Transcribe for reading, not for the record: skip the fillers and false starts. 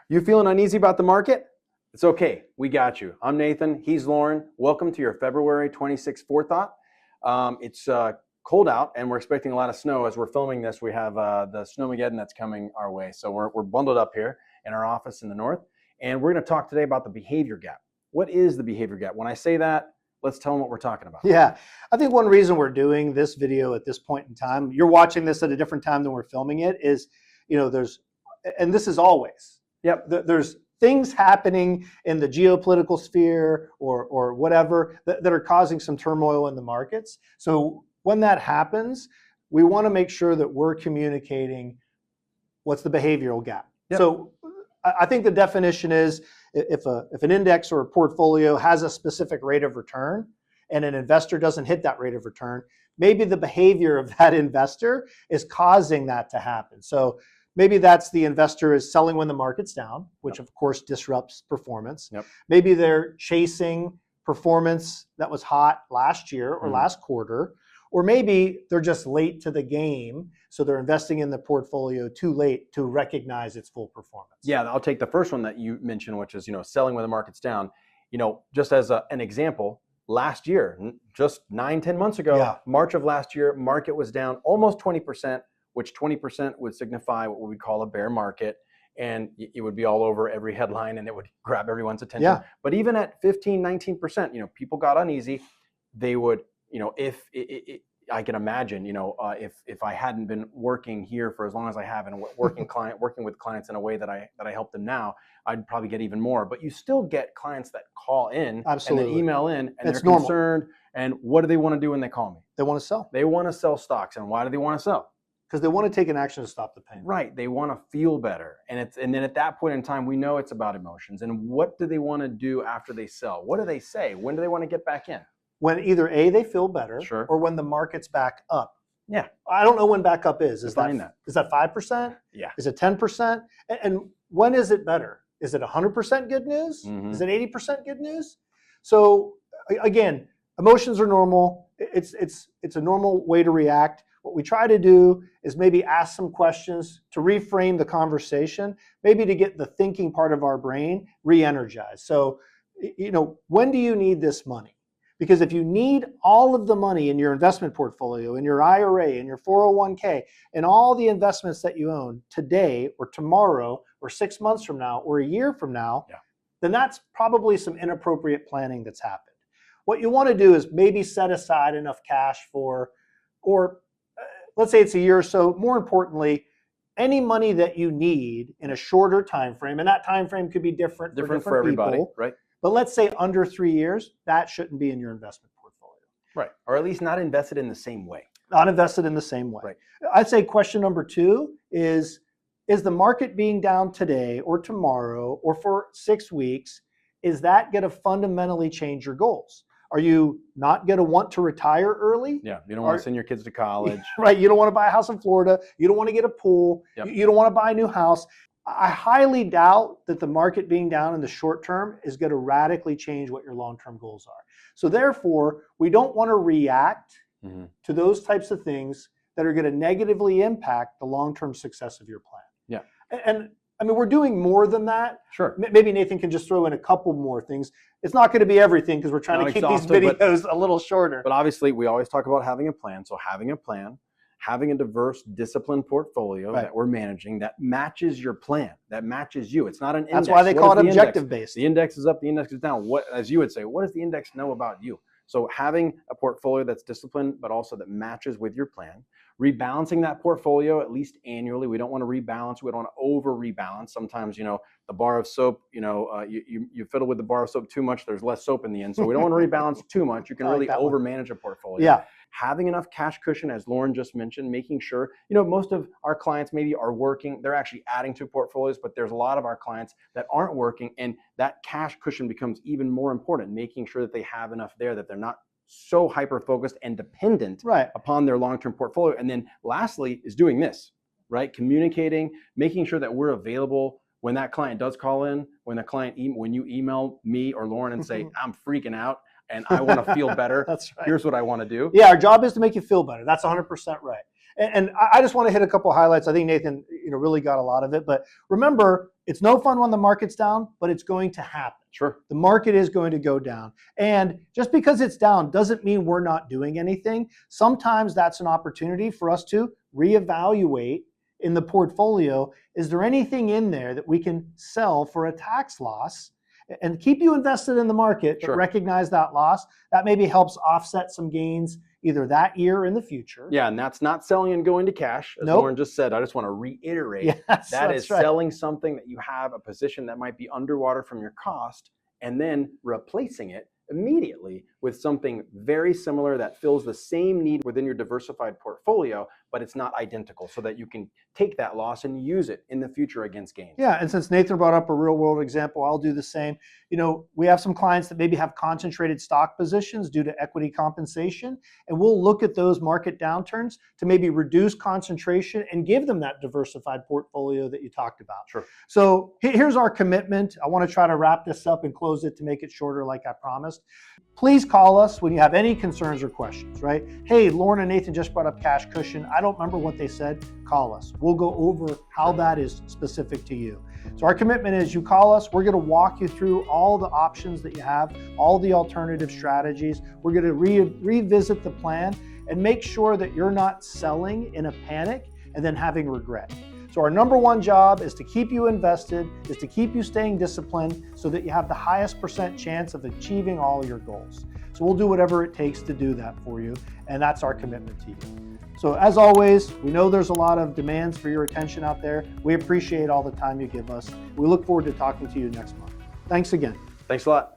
You feeling uneasy about the market? It's okay. We got you. I'm Nathan. He's Lauren. Welcome to your February 26th 4Thought. It's cold out and we're expecting a lot of snow. As we're filming this, we have the Snowmageddon that's coming our way. So we're bundled up here in our office in the north. And we're going to talk today about the behavior gap. What is the behavior gap? When I say that, let's tell them what we're talking about. Yeah, I think one reason we're doing this video at this point in time, you're watching this at a different time than we're filming it, is, and this is always, there's things happening in the geopolitical sphere or whatever that are causing some turmoil in the markets. So when that happens, we want to make sure that we're communicating what's the behavioral gap. Yep. So I think the definition is if an index or a portfolio has a specific rate of return and an investor doesn't hit that rate of return, maybe the behavior of that investor is causing that to happen. So maybe that's the investor is selling when the market's down, which of course disrupts performance. Maybe they're chasing performance that was hot last year or last quarter, or maybe they're just late to the game, so they're investing in the portfolio too late to recognize its full performance. Yeah, I'll take the first one that you mentioned, which is selling when the market's down. Just as an example, last year, just 9-10 months ago, March of last year, market was down almost 20%, which 20% would signify what we would call a bear market, and it would be all over every headline and it would grab everyone's attention. Yeah. But even at 15-19%, people got uneasy. They would, I can imagine, if I hadn't been working here for as long as I have and working with clients in a way that I help them now, I'd probably get even more. But you still get clients that call in and then email in and they're concerned. And what do they want to do when they call me? They want to sell. They want to sell stocks. And why do they want to sell? Because they want to take an action to stop the pain. Right. They want to feel better. And then at that point in time, we know it's about emotions. And what do they want to do after they sell? What do they say? When do they want to get back in? When either A, they feel better, or when the market's back up. Yeah. I don't know when back up is. Is that 5%? Yeah. Is it 10%? And when is it better? Is it 100% good news? Is it 80% good news? So again, emotions are normal. It's a normal way to react. What we try to do is maybe ask some questions to reframe the conversation, maybe to get the thinking part of our brain re-energized. So, when do you need this money? Because if you need all of the money in your investment portfolio, in your IRA, in your 401k, and all the investments that you own today or tomorrow or 6 months from now or a year from now, then that's probably some inappropriate planning that's happened. What you want to do is maybe set aside enough cash for, let's say it's a year or so. More importantly, any money that you need in a shorter time frame, and that time frame could be different for everybody, people, right? But let's say under 3 years, that shouldn't be in your investment portfolio. Right. Or at least not invested in the same way. Not invested in the same way. Right. I'd say question number 2 is the market being down today or tomorrow or for 6 weeks, is that going to fundamentally change your goals? Are you not going to want to retire early? Yeah, you don't want to send your kids to college. Right, you don't want to buy a house in Florida. You don't want to get a pool. You don't want to buy a new house. I highly doubt that the market being down in the short term is going to radically change what your long-term goals are. So therefore, we don't want to react to those types of things that are going to negatively impact the long-term success of your plan. Yeah. And I mean, we're doing more than that. Sure. Maybe Nathan can just throw in a couple more things. It's not going to be everything because we're trying to keep these videos a little shorter. But obviously, we always talk about having a plan. So having a plan, having a diverse, disciplined portfolio that we're managing that matches your plan, that matches you. It's not an index. That's why they call it objective-based. The index is up, the index is down. What, as you would say, what does the index know about you? So having a portfolio that's disciplined, but also that matches with your plan, rebalancing that portfolio at least annually. We don't want to rebalance. We don't want to over rebalance. Sometimes, the bar of soap, you fiddle with the bar of soap too much, there's less soap in the end. So we don't want to rebalance too much. You can really over manage a portfolio. Yeah. Having enough cash cushion, as Lauren just mentioned, making sure, most of our clients maybe are working, they're actually adding to portfolios, but there's a lot of our clients that aren't working, and that cash cushion becomes even more important, making sure that they have enough there, that they're not so hyper-focused and dependent upon their long-term portfolio. And then lastly is doing this, right? Communicating, making sure that we're available when that client does call in, when you email me or Lauren and say, I'm freaking out and I want to feel better. That's right. Here's what I want to do. Yeah, our job is to make you feel better. That's 100% right. And I just want to hit a couple of highlights. I think Nathan, really got a lot of it. But remember, it's no fun when the market's down, but it's going to happen. Sure. The market is going to go down. And just because it's down doesn't mean we're not doing anything. Sometimes that's an opportunity for us to reevaluate in the portfolio. Is there anything in there that we can sell for a tax loss and keep you invested in the market, but recognize that loss? That maybe helps offset some gains either that year or in the future. Yeah, and that's not selling and going to cash, as Lauren just said. I just want to reiterate, that is selling something that you have a position that might be underwater from your cost, and then replacing it immediately with something very similar that fills the same need within your diversified portfolio, but it's not identical, so that you can take that loss and use it in the future against gains. Yeah, and since Nathan brought up a real world example, I'll do the same. We have some clients that maybe have concentrated stock positions due to equity compensation, and we'll look at those market downturns to maybe reduce concentration and give them that diversified portfolio that you talked about. Sure. So here's our commitment. I want to try to wrap this up and close it to make it shorter like I promised. Please call us when you have any concerns or questions, right? Hey, Lauren and Nathan just brought up cash cushion. I don't remember what they said. Call us. We'll go over how that is specific to you. So our commitment is you call us. We're going to walk you through all the options that you have, all the alternative strategies. We're going to revisit the plan and make sure that you're not selling in a panic and then having regret. So our number one job is to keep you invested, is to keep you staying disciplined so that you have the highest % chance of achieving all your goals. So we'll do whatever it takes to do that for you, and that's our commitment to you. So as always, we know there's a lot of demands for your attention out there. We appreciate all the time you give us. We look forward to talking to you next month. Thanks again. Thanks a lot.